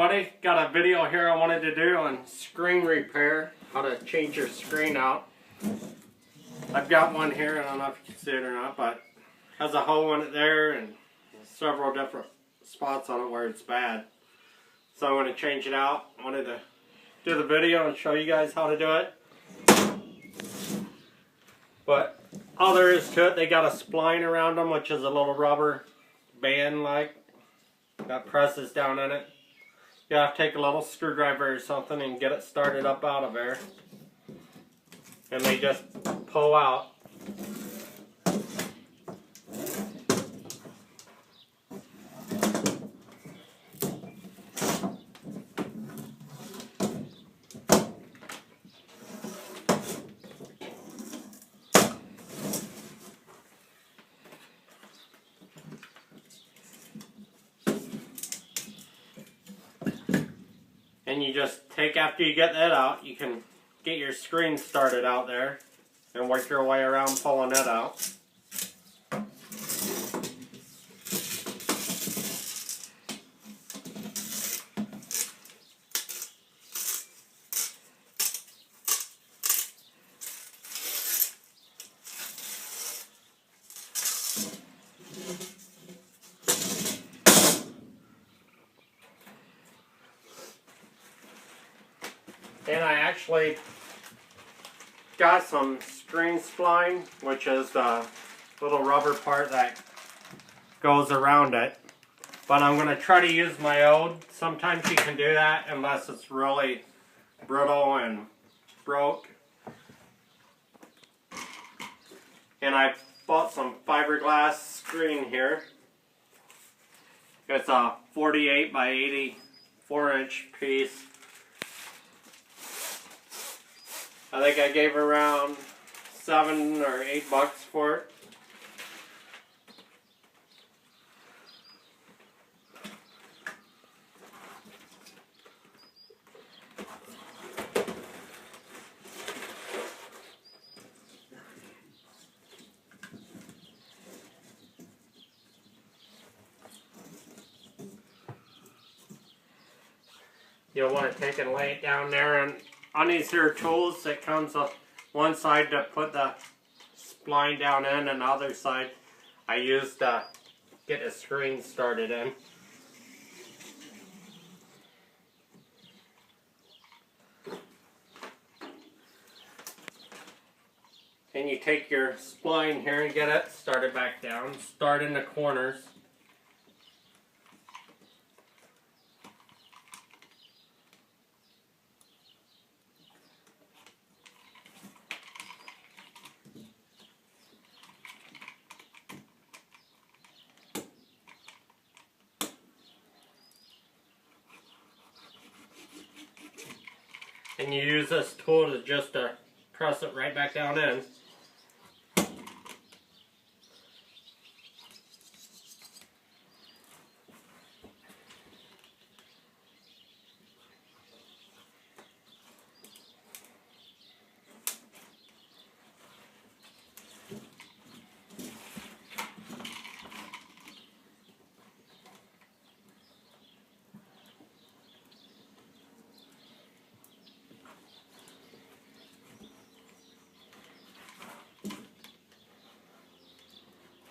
everybody, got a video here I wanted to do on screen repair, how to change your screen out. I've got one here, I don't know if you can see it or not, but it has a hole in it there and several different spots on it where it's bad. So I want to change it out. I wanted to do the video and show you guys how to do it. But all there is to it, they got a spline around them, which is a little rubber band like that presses down in it. You have to take a little screwdriver or something and get it started up out of there. And they just pull out. And you just take, after you get that out, you can get your screen started out there and work your way around pulling it out. And I actually got some screen spline, which is the little rubber part that goes around it. But I'm going to try to use my own. Sometimes you can do that unless it's really brittle and broke. And I bought some fiberglass screen here. It's a 48 by 84 inch piece. I think I gave around $7 or $8 for it. You'll want to take and lay it down there, and on these here tools, it comes on one side to put the spline down in, and the other side I use to get the screen started in. And you take your spline here and get it started back down. Start in the corners. And you use this tool to just press it right back down in.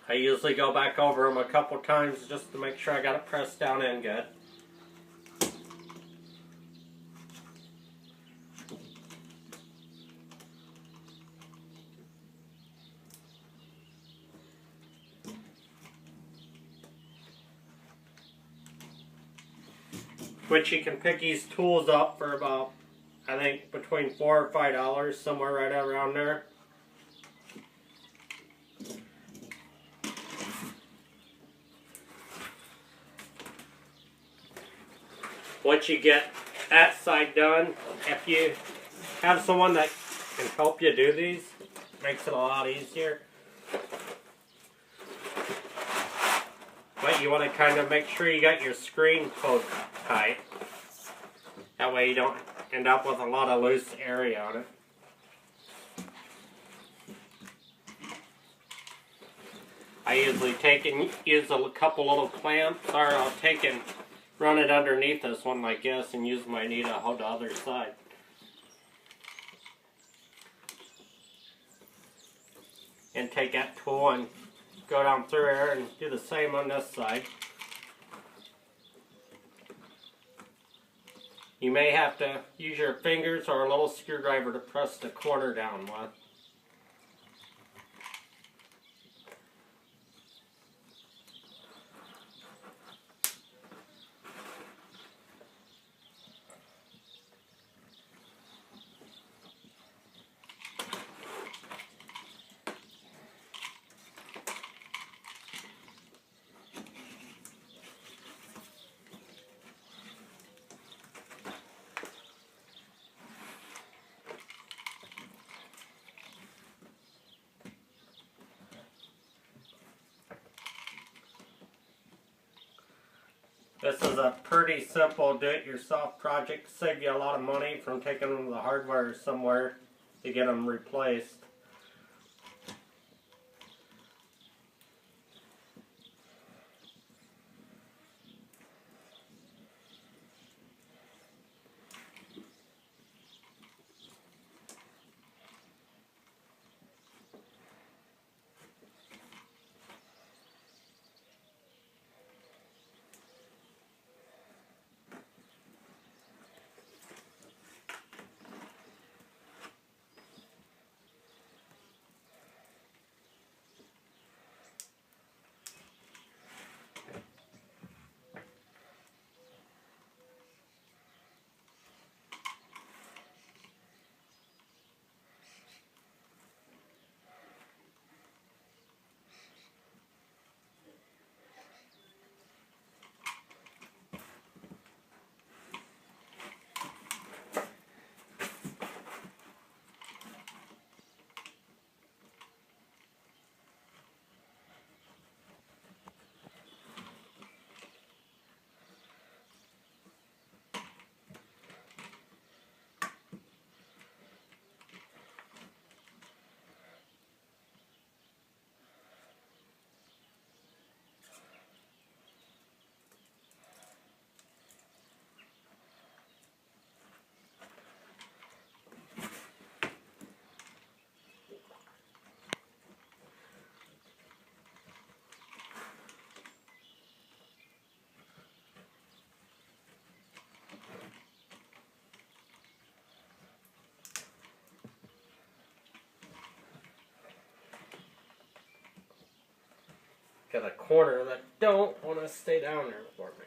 I usually go back over them a couple times just to make sure I got it pressed down in good. Which you can pick these tools up for about, I think, between $4 or $5, somewhere right around there. Once you get that side done, if you have someone that can help you do these, it makes it a lot easier. But you want to kind of make sure you got your screen pulled tight. That way you don't end up with a lot of loose area on it. I usually take and use a couple little clamps, or I'll take and run it underneath this one like this and use my knee to hold the other side. And take that tool and go down through here and do the same on this side. You may have to use your fingers or a little screwdriver to press the corner down with. This is a pretty simple do-it-yourself project. Save you a lot of money from taking them to the hardware somewhere to get them replaced. Got a corner that don't want to stay down there for me.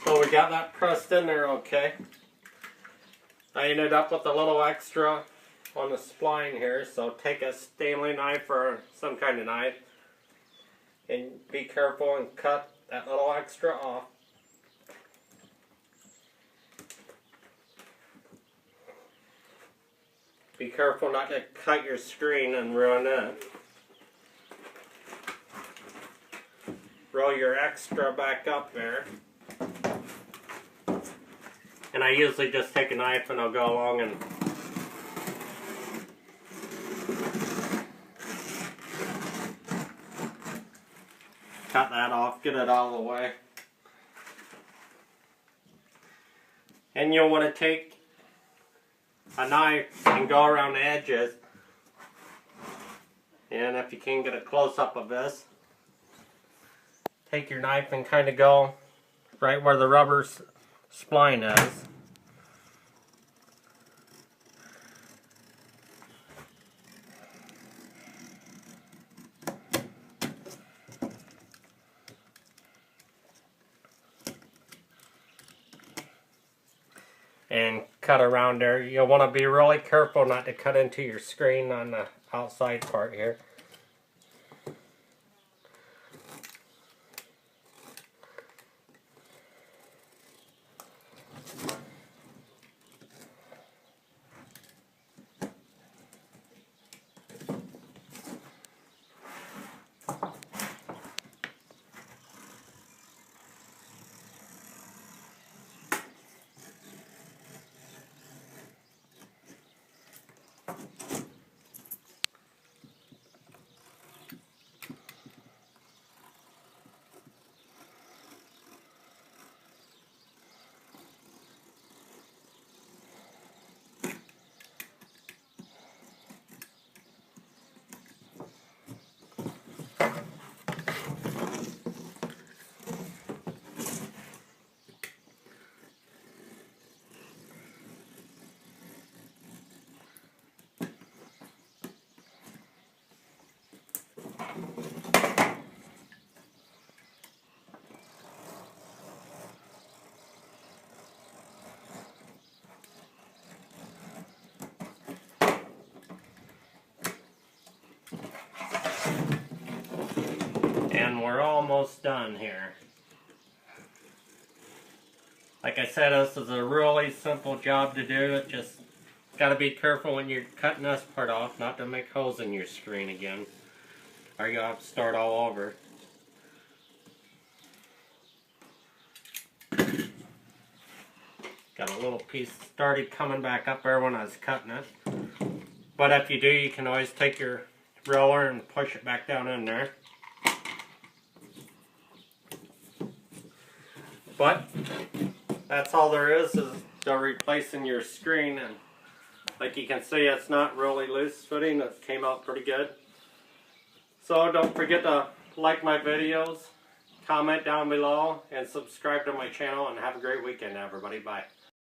So we got that pressed in there okay. I ended up with a little extra on the spline here, so take a Stanley knife or some kind of knife and be careful and cut that little extra off. Be careful not to cut your screen and ruin it. Roll your extra back up there. And I usually just take a knife and I'll go along and cut that off, get it out of the way. And you'll want to take a knife and go around the edges. And if you can get a close-up of this, take your knife and kind of go right where the rubber spline is. And cut around there. You'll want to be really careful not to cut into your screen on the outside part here. And we're almost done here. Like I said, this is a really simple job to do. It just got to be careful when you're cutting this part off not to make holes in your screen again, or you'll have to start all over. Got a little piece started coming back up there when I was cutting it. But if you do, you can always take your roller and push it back down in there. But that's all there is to replacing your screen. And like you can see, it's not really loose fitting. It came out pretty good. So don't forget to like my videos, comment down below, and subscribe to my channel. And have a great weekend, everybody. Bye.